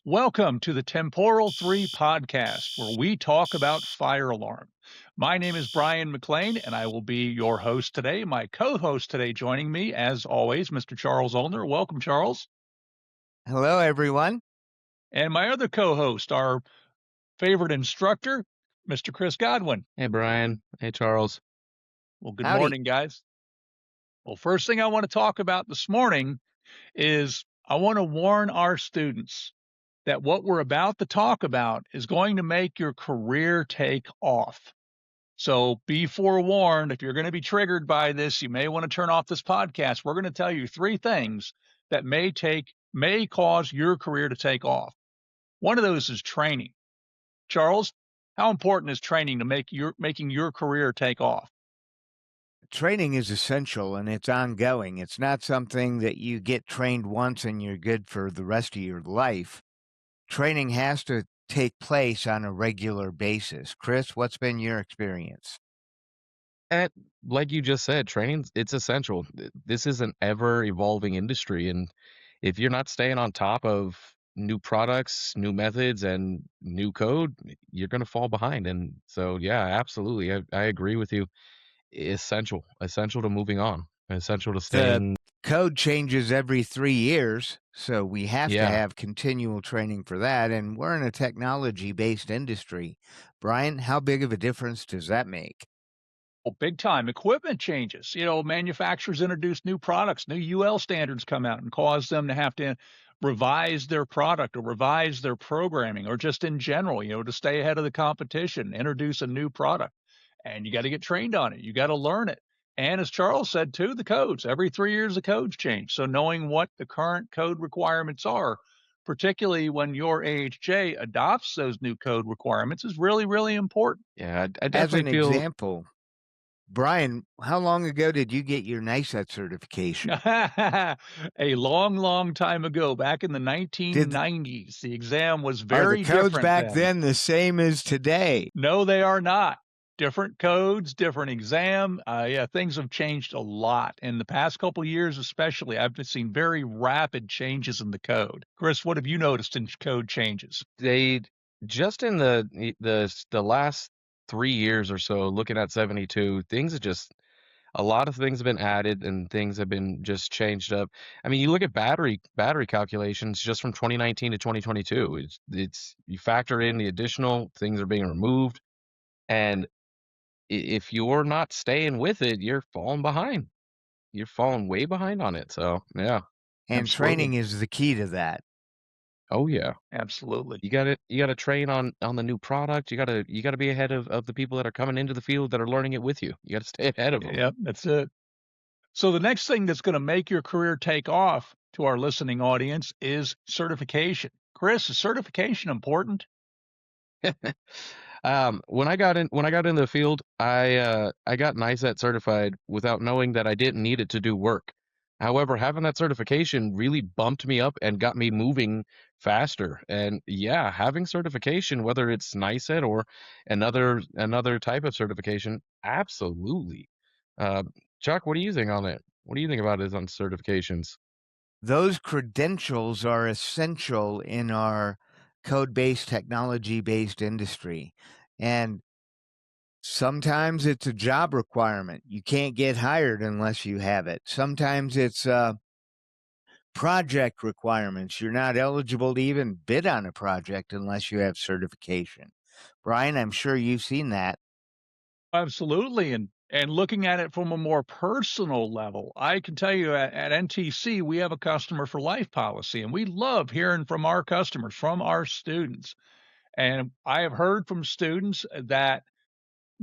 Welcome to the Temporal 3 podcast, where we talk about fire alarm. My name is Bryan McLane, and I will be your host today. My co host today joining me, as always, Mr. Charles Aulner. Welcome, Charles. Hello, everyone. And my other co host, our favorite instructor, Mr. Chris Godwin. Hey, Brian. Hey, Charles. Well, good Howdy. morning, guys. Well, first thing I want to talk about this morning is I want to warn our students that what we're about to talk about is going to make your career take off. So be forewarned. If you're going to be triggered by this, you may want to turn off this podcast. We're going to tell you three things that may cause your career to take off. One of those is training. Charles, how important is training to making your career take off? Training is essential and it's ongoing. It's not something that you get trained once and you're good for the rest of your life. Training has to take place on a regular basis. Chris, what's been your experience? And like you just said, it's essential. This is an ever evolving industry. And if you're not staying on top of new products, new methods, and new code, you're going to fall behind. And so, yeah, absolutely. I agree with you. Essential to moving on, essential to The staying. code changes every 3 years, so we have to Yeah. have continual training for that. And we're in a technology-based industry. Brian, how big of a difference does that make? Well, big time. Equipment changes. Manufacturers introduce new products, new UL standards come out and cause them to have to revise their product or revise their programming or just in general, to stay ahead of the competition, introduce a new product. And you got to get trained on it. You got to learn it. And as Charles said too, the codes. Every 3 years, the codes change. So knowing what the current code requirements are, particularly when your AHJ adopts those new code requirements, is really, really important. Yeah, I As an definitely feel. example, Brian, how long ago did you get your NISET certification? A long, long time ago, back in the 1990s, the exam was Are the very codes different back then. then the same as today? No, they are not. Different codes, different exam. Yeah, things have changed a lot in the past couple of years, especially. I've seen very rapid changes in the code. Chris, what have you noticed in code changes? They just in the last 3 years or so, looking at 72, things are just a lot of things have been added and things have been just changed up. I mean, you look at battery calculations just from 2019 to 2022. It's you factor in the additional things are being removed, and if you're not staying with it, you're falling behind. You're falling way behind on it. So yeah. And Absolutely. training is the key to that. Oh yeah. Absolutely. You gotta train on the new product. You gotta be ahead of the people that are coming into the field that are learning it with you. You gotta stay ahead of them. Yep, that's it. So the next thing that's going to make your career take off to our listening audience is certification. Chris, is certification important? When I got into the field, I got NISET certified without knowing that I didn't need it to do work. However, having that certification really bumped me up and got me moving faster. And yeah, having certification, whether it's NISET or another type of certification, absolutely. Uh, Chuck, what do you think on it? What do you think about it on certifications? Those credentials are essential in our code-based, technology-based industry. And sometimes it's a job requirement. You can't get hired unless you have it. Sometimes it's project requirements. You're not eligible to even bid on a project unless you have certification. Brian, I'm sure you've seen that. Absolutely. And looking at it from a more personal level, I can tell you at NTC, we have a customer for life policy, and we love hearing from our customers, from our students. And I have heard from students that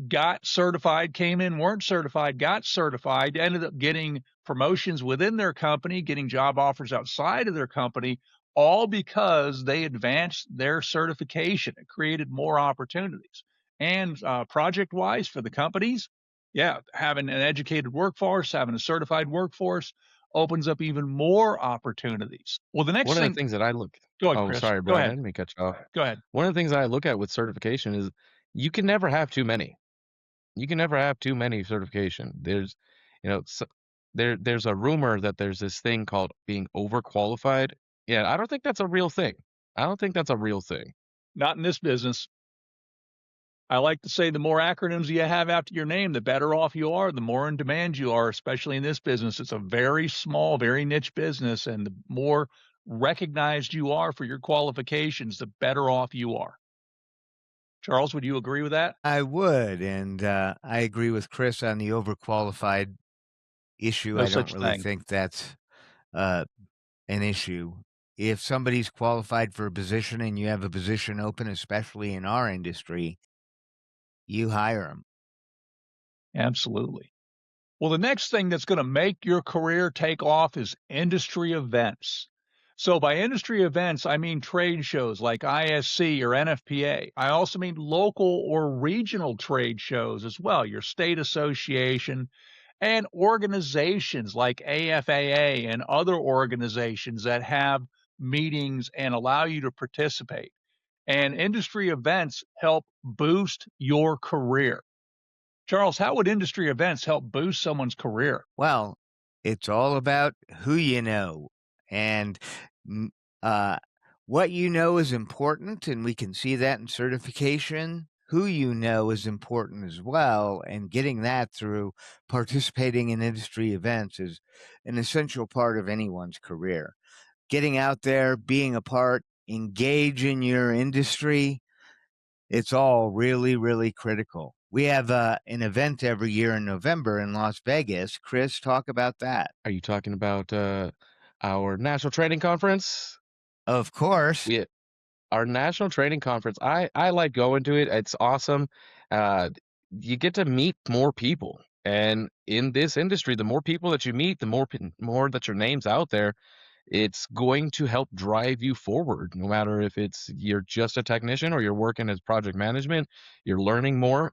got certified, came in, weren't certified, got certified, ended up getting promotions within their company, getting job offers outside of their company, all because they advanced their certification. It created more opportunities. And project wise for the companies, yeah, having an educated workforce, having a certified workforce opens up even more opportunities. Well, the next One of the thing, things that I look. go ahead, Oh, Chris. sorry, Go Brian. I ahead. didn't mean to cut you off. Go ahead. One of the things that I look at with certification is you can never have too many. You can never have too many certification. You know, s there's a rumor that there's this thing called being overqualified. Yeah, I don't think that's a real thing. I don't think that's a real thing. Not in this business. I like to say the more acronyms you have after your name, the better off you are, the more in demand you are, especially in this business. It's a very small, very niche business, and the more recognized you are for your qualifications, the better off you are. Charles, would you agree with that? I would, and I agree with Chris on the overqualified issue. No I don't such really thing. think that's uh, an issue. If somebody's qualified for a position and you have a position open, especially in our industry, you hire them. Absolutely. Well, the next thing that's going to make your career take off is industry events. So, by industry events, I mean trade shows like ISC or NFPA. I also mean local or regional trade shows as well, your state association, and organizations like AFAA and other organizations that have meetings and allow you to participate. And industry events help boost your career. Charles, how would industry events help boost someone's career? Well, it's all about who you know. And mm, uh, what you know is important, and we can see that in certification. Who you know is important as well, and getting that through participating in industry events is an essential part of anyone's career. Getting out there, being a part, engage in your industry, it's all really, really critical. We have an event every year in November in Las Vegas. Chris, talk about that. Are you talking about our national training conference? Of course. We Our national training conference. I like going to it. It's awesome. Uh, you get to meet more people, and in this industry, the more people that you meet, the more that your name's out there, it's going to help drive you forward. No matter if it's you're just a technician or you're working as project management, you're learning more.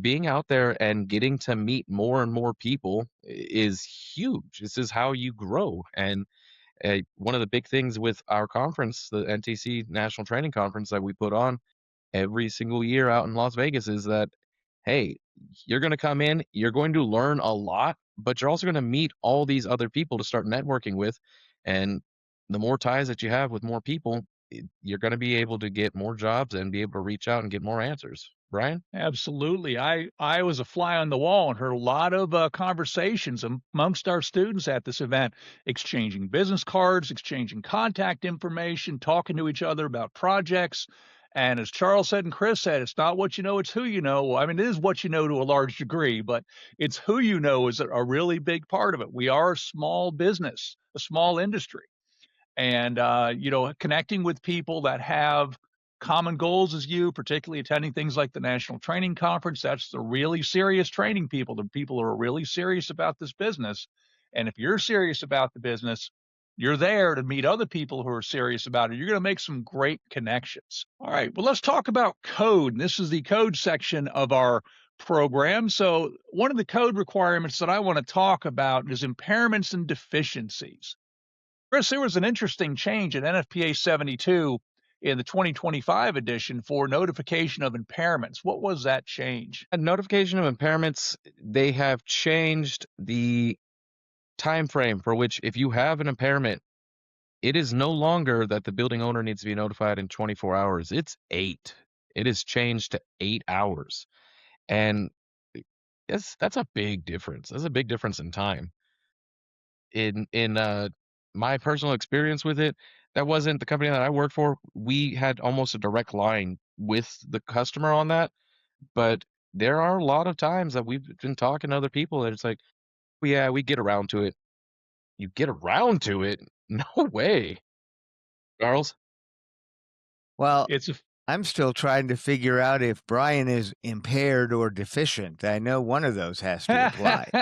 Being out there and getting to meet more and more people is huge. This is how you grow, and one of the big things with our conference, the NTC National Training Conference that we put on every single year out in Las Vegas, is that, hey, you're going to come in, you're going to learn a lot, but you're also going to meet all these other people to start networking with. And the more ties that you have with more people, you're going to be able to get more jobs and be able to reach out and get more answers. Brian? Absolutely. I was a fly on the wall and heard a lot of conversations amongst our students at this event, exchanging business cards, exchanging contact information, talking to each other about projects. And as Charles said and Chris said, it's not what you know, it's who you know. Well, I mean, it is what you know to a large degree, but it's who you know is a really big part of it. We are a small business, a small industry, and connecting with people that have common goals as you, particularly attending things like the national training conference. That's the really serious training people, the people who are really serious about this business. And if you're serious about the business, you're there to meet other people who are serious about it. You're going to make some great connections. All right, well, let's talk about code. This is the code section of our program. So one of the code requirements that I want to talk about is impairments and deficiencies. Chris, there was an interesting change in NFPA 72 in the 2025 edition for notification of impairments. What was that change? A notification of impairments, they have changed the time frame for which if you have an impairment, it is no longer that the building owner needs to be notified in 24 hours. It's 8. It is changed to 8 hours. And that's a big difference. That's a big difference in time. In my personal experience with it, that wasn't the company that I worked for. We had almost a direct line with the customer on that, but there are a lot of times that we've been talking to other people that it's like, "Well, yeah, we get around to it." You get around to it? No way. Charles? Well, It's a I'm still trying to figure out if Brian is impaired or deficient. I know one of those has to apply.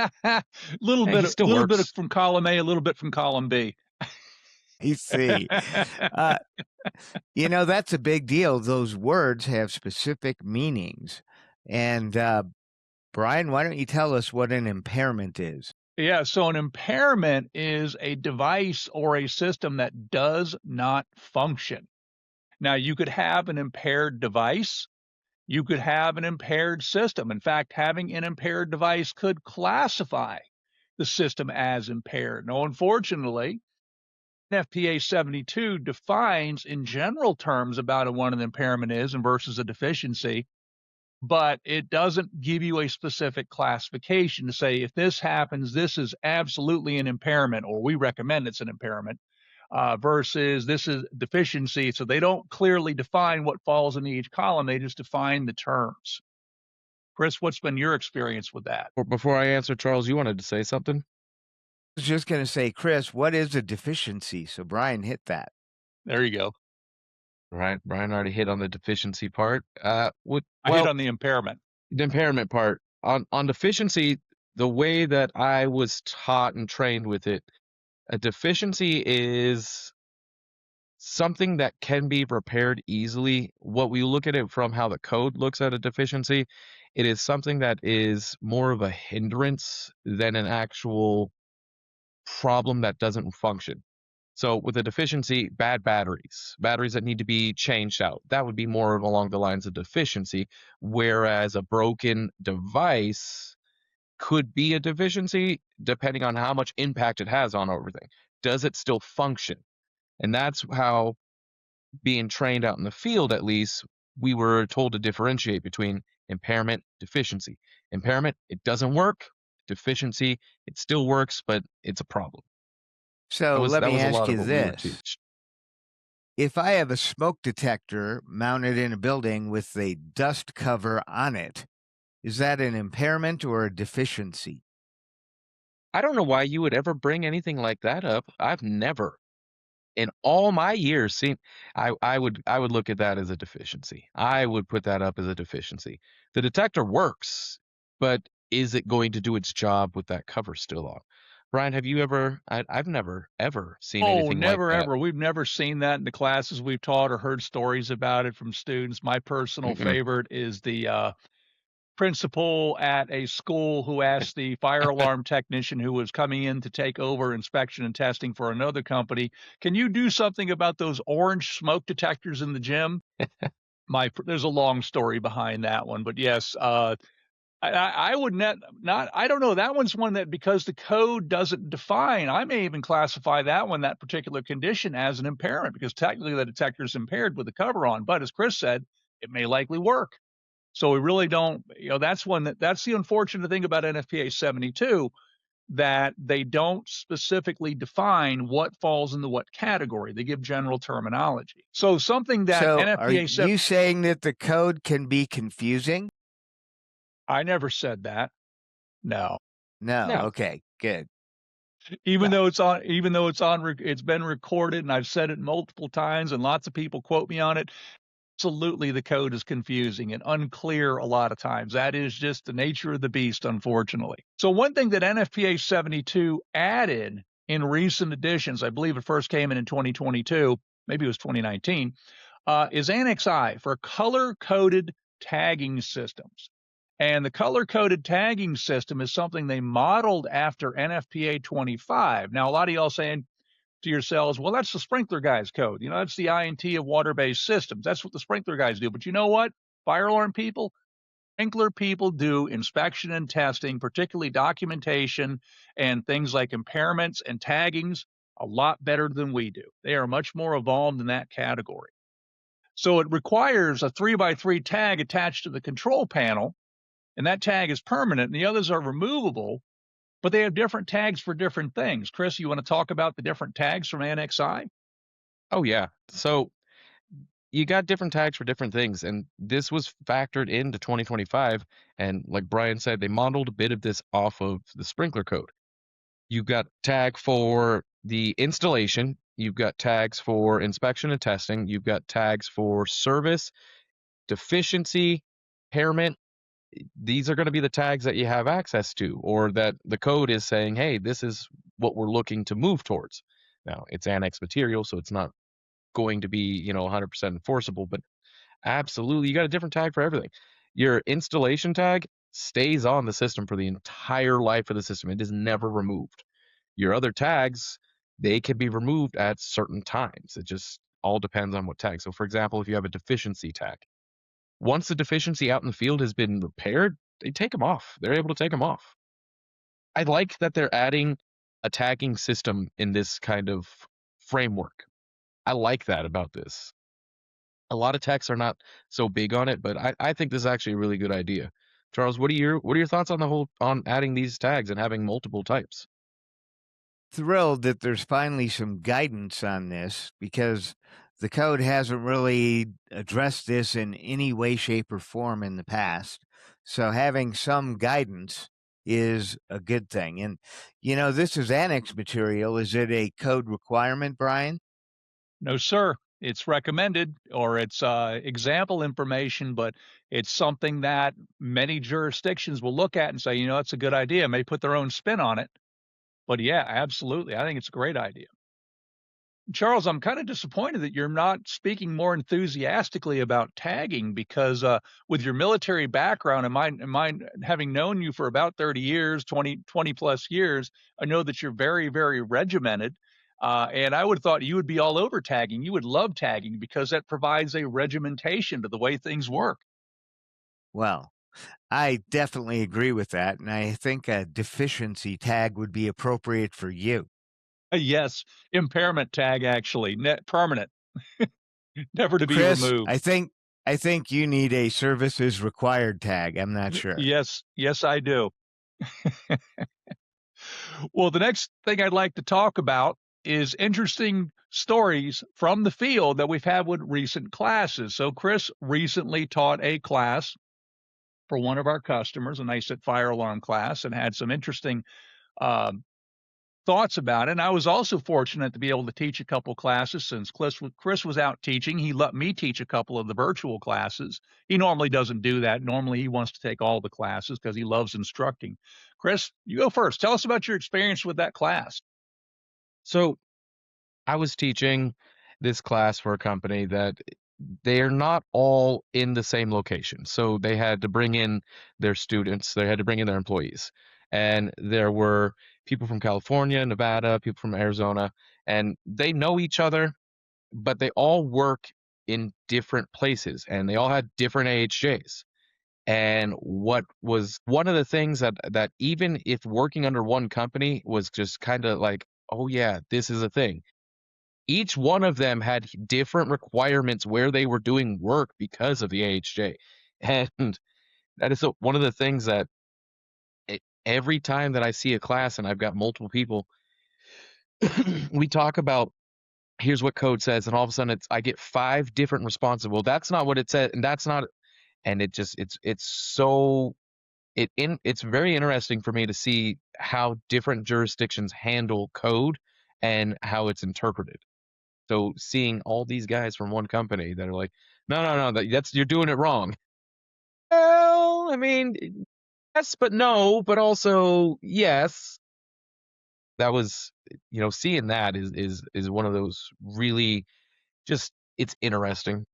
little Hey, bit, he a still little bit works. from column A, a little bit from column B. You see, uh, that's a big deal. Those words have specific meanings. And Brian, why don't you tell us what an impairment is? Yeah, so an impairment is a device or a system that does not function. Now, you could have an impaired device. You could have an impaired system. In fact, having an impaired device could classify the system as impaired. Now, unfortunately, NFPA 72 defines in general terms about what an impairment is and versus a deficiency, but it doesn't give you a specific classification to say if this happens, this is absolutely an impairment, or we recommend it's an impairment, versus this is deficiency. So they don't clearly define what falls in each column. They just define the terms. Chris, what's been your experience with that? Before I answer, Charles, you wanted to say something? I was just going to say, Chris, what is a deficiency? So Bryan hit that. There you go. Right. Bryan already hit on the deficiency part. I hit on the impairment. The impairment part. On deficiency, the way that I was taught and trained with it, a deficiency is something that can be repaired easily. What we look at it from how the code looks at a deficiency, it is something that is more of a hindrance than an actual problem that doesn't function. So with a deficiency, bad batteries that need to be changed out, that would be more of along the lines of deficiency, whereas a broken device could be a deficiency depending on how much impact it has on everything. Does it still function? And that's how, being trained out in the field at least, we were told to differentiate between impairment, deficiency. Impairment, it doesn't work. Deficiency, it still works, but it's a problem. So let me ask you this. Teach. If I have a smoke detector mounted in a building with a dust cover on it, is that an impairment or a deficiency? I don't know why you would ever bring anything like that up. I've never, in all my years, seen. I would look at that as a deficiency. I would put that up as a deficiency. The detector works, but is it going to do its job with that cover still on? Bryan, have you ever? I've never ever seen anything never, like that. ever. We've never seen that in the classes we've taught or heard stories about it from students. My personal favorite is the principal at a school who asked the fire alarm technician who was coming in to take over inspection and testing for another company, "Can you do something about those orange smoke detectors in the gym?" There's a long story behind that one, but yes, I would not. I don't know. That one's one that, because the code doesn't define, I may even classify that particular condition as an impairment, because technically the detector is impaired with the cover on. But as Chris said, it may likely work. So we really don't. That's the unfortunate thing about NFPA 72, that they don't specifically define what falls into what category. They give general terminology. So something that NFPA. Are you saying that the code can be confusing? I never said that. No. Okay, good. Even though it's been recorded, and I've said it multiple times, and lots of people quote me on it. Absolutely, the code is confusing and unclear a lot of times. That is just the nature of the beast, unfortunately. So one thing that NFPA 72 added in recent editions, I believe it first came in 2022, maybe it was 2019, is Annex I for color-coded tagging systems. And the color-coded tagging system is something they modeled after NFPA 25. Now, a lot of y'all saying to yourselves, well, that's the sprinkler guys code. That's the INT of water-based systems. That's what the sprinkler guys do. But you know what? Fire alarm people, sprinkler people do inspection and testing, particularly documentation and things like impairments and taggings, a lot better than we do. They are much more evolved in that category. So it requires a 3x3 tag attached to the control panel, and that tag is permanent, and the others are removable, but they have different tags for different things. Chris, you want to talk about the different tags from Annex I? Oh, yeah. So you got different tags for different things, and this was factored into 2025. And like Bryan said, they modeled a bit of this off of the sprinkler code. You've got tag for the installation. You've got tags for inspection and testing. You've got tags for service, deficiency, impairment. These are going to be the tags that you have access to, or that the code is saying, hey, this is what we're looking to move towards. Now, it's annex material, so it's not going to be 100% enforceable, but absolutely, you got a different tag for everything. Your installation tag stays on the system for the entire life of the system. It is never removed. Your other tags, they can be removed at certain times. It just all depends on what tag. So for example, if you have a deficiency tag, once the deficiency out in the field has been repaired, they take them off. They're able to take them off. I like that they're adding a tagging system in this kind of framework. I like that about this. A lot of techs are not so big on it, but I think this is actually a really good idea. Charles, what are your thoughts on the whole on adding these tags and having multiple types? Thrilled that there's finally some guidance on this because the code hasn't really addressed this in any way, shape, or form in the past. So having some guidance is a good thing. And, this is annex material. Is it a code requirement, Brian? No, sir. It's recommended or it's example information, but it's something that many jurisdictions will look at and say, it's a good idea, may put their own spin on it. But yeah, absolutely. I think it's a great idea. Charles, I'm kind of disappointed that you're not speaking more enthusiastically about tagging because with your military background and mine having known you for about 30 years, 20 plus years, I know that you're very, very regimented. And I would have thought you would be all over tagging. You would love tagging because that provides a regimentation to the way things work. Well, I definitely agree with that. And I think a deficiency tag would be appropriate for you. Yes, impairment tag actually, net permanent, never to be Chris, removed. I think you need a services required tag. I'm not sure. Yes, yes, I do. Well, the next thing I'd like to talk about is interesting stories from the field that we've had with recent classes. So, Chris recently taught a class for one of our customers, a nice fire alarm class, and had some interesting um, thoughts about it. And I was also fortunate to be able to teach a couple classes since Chris was out teaching. He let me teach a couple of the virtual classes. He normally doesn't do that. Normally, he wants to take all the classes because he loves instructing. Chris, you go first. Tell us about your experience with that class. So I was teaching this class for a company that they're not all in the same location. So they had to bring in their students, they had to bring in their employees. And there were people from California, Nevada, people from Arizona, and they know each other, but they all work in different places and they all had different AHJs. And what was one of the things that even if working under one company was just kind of like, oh yeah, this is a thing, each one of them had different requirements where they were doing work because of the AHJ. And that is one of the things that every time that I see a class and I've got multiple people, we talk about here's what code says, and all of a sudden I get five different responses. Well, that's not what it said, and that's not, and it's so it's very interesting for me to see how different jurisdictions handle code and how it's interpreted. So seeing all these guys from one company that are like, no, no, no, that's you're doing it wrong. Well, I mean, yes, but no, but also yes. That was, seeing that is one of those really just it's interesting.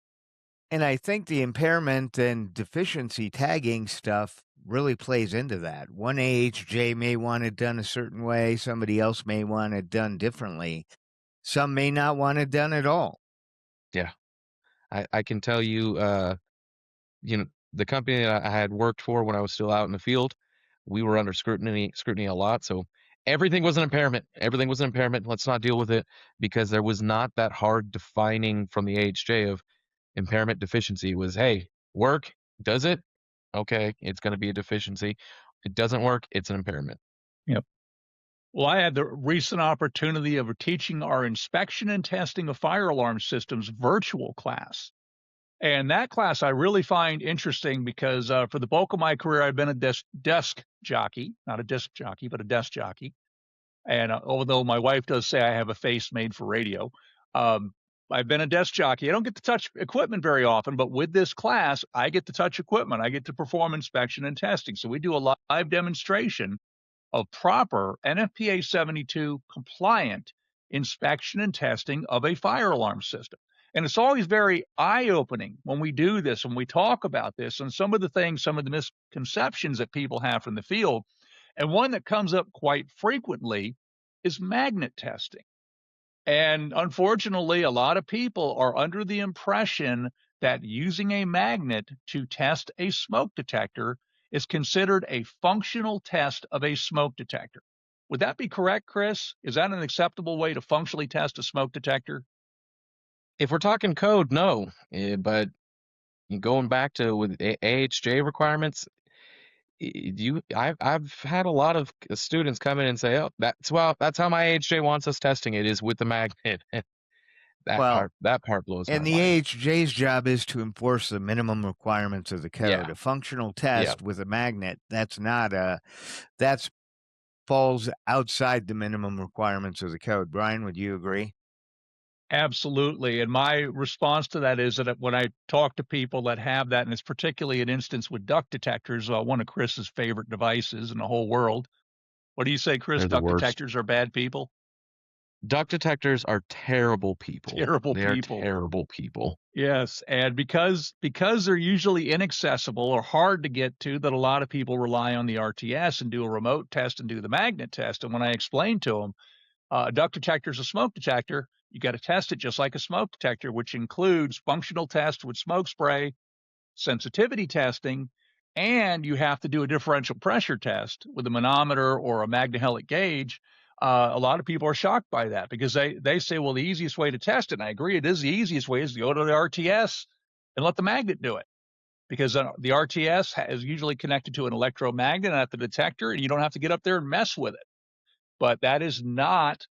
And I think the impairment and deficiency tagging stuff really plays into that. One AHJ may want it done a certain way, somebody else may want it done differently. Some may not want it done at all. Yeah, I can tell you, you know, the company that I had worked for when I was still out in the field, we were under scrutiny a lot. So everything was an impairment. Everything was an impairment. Let's not deal with it because there was not that hard defining from the AHJ of impairment deficiency. It was, hey, work, does it? Okay, it's going to be a deficiency. It doesn't work, it's an impairment. Yep. Well, I had the recent opportunity of teaching our inspection and testing of fire alarm systems virtual class. And that class I really find interesting because for the bulk of my career, I've been a desk jockey, not a disc jockey, but a desk jockey. And although my wife does say I have a face made for radio, um, I've been a desk jockey. I don't get to touch equipment very often, but with this class, I get to touch equipment. I get to perform inspection and testing. So we do a live demonstration of proper NFPA 72 compliant inspection and testing of a fire alarm system. And it's always very eye opening when we do this, when we talk about this, and some of the things, some of the misconceptions that people have from the field. And one that comes up quite frequently is magnet testing. And unfortunately, a lot of people are under the impression that using a magnet to test a smoke detector is considered a functional test of a smoke detector. Would that be correct, Chris? Is that an acceptable way to functionally test a smoke detector? If we're talking code, no. But going back to with AHJ requirements, I've had a lot of students come in and say, "Oh, that's how my AHJ wants us testing it, is with the magnet." Well, That part blows my and the mind. AHJ's job is to enforce the minimum requirements of the code. Yeah. A functional Yeah. test with a magnet, that's falls outside the minimum requirements of the code. Brian, would you agree? Absolutely. And my response to that is that when I talk to people that have that, and it's particularly an instance with duct detectors, one of Chris's favorite devices in the whole world. What do you say, Chris? They're the Duct worst. detectors are bad people? Duct detectors are terrible people. Terrible They are people. terrible people. Yes, and because they're usually inaccessible or hard to get to, that a lot of people rely on the RTS and do a remote test and do the magnet test. And when I explain to them, a duct detector is a smoke detector, you got to test it just like a smoke detector, which includes functional test with smoke spray, sensitivity testing, and you have to do a differential pressure test with a manometer or a magnehelic gauge. A lot of people are shocked by that because they say, well, the easiest way to test it, and I agree, it is the easiest way, is to go to the RTS and let the magnet do it. Because the RTS is usually connected to an electromagnet at the detector, and you don't have to get up there and mess with it. But that is not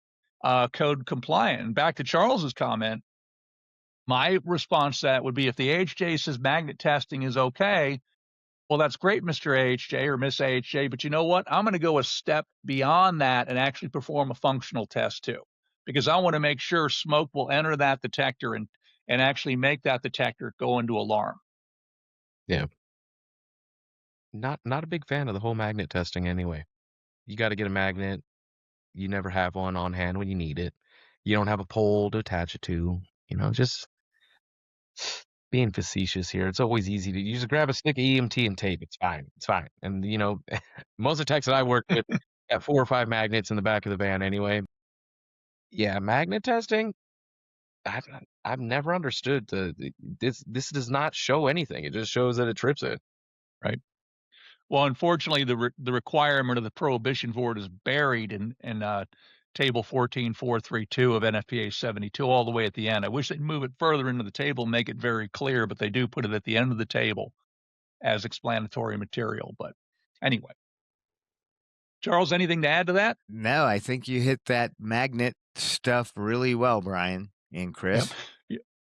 code compliant. And back to Charles's comment, my response to that would be, if the AHJ says magnet testing is okay, well, that's great, Mr. AHJ or Miss AHJ, but you know what? I'm going to go a step beyond that and actually perform a functional test too, because I want to make sure smoke will enter that detector and actually make that detector go into alarm. Yeah. Not a big fan of the whole magnet testing anyway. You got to get a magnet. You never have one on hand when you need it. You don't have a pole to attach it to. Just being facetious here. It's always easy to, you just grab a stick of EMT and tape. It's fine. It's fine. And most of the techs that I work with got 4 or 5 magnets in the back of the van anyway. Yeah, magnet testing. I've never understood this does not show anything. It just shows that it trips it. Right. Well, unfortunately, the requirement of the prohibition for it is buried in table 14432 of NFPA 72 all the way at the end. I wish they'd move it further into the table and make it very clear, but they do put it at the end of the table as explanatory material. But anyway, Charles, anything to add to that? No, I think you hit that magnet stuff really well, Brian and Yep. Chris.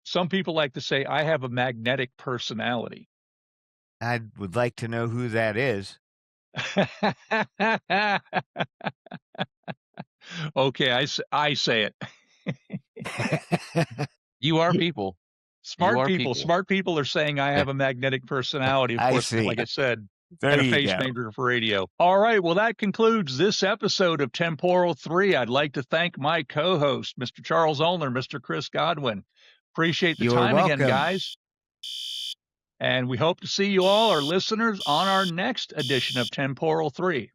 Some people like to say, I have a magnetic personality. I would like to know who that is. Okay, I say it. You are people. Smart people are saying I have a magnetic personality. Of I course, see. like I said, There and a you face go. maker for radio. All right. Well, that concludes this episode of Temporal 3. I'd like to thank my co-host, Mr. Charles Aulner, Mr. Chris Godwin. Appreciate the You're time welcome. again, guys. And we hope to see you all, our listeners, on our next edition of Temporal 3.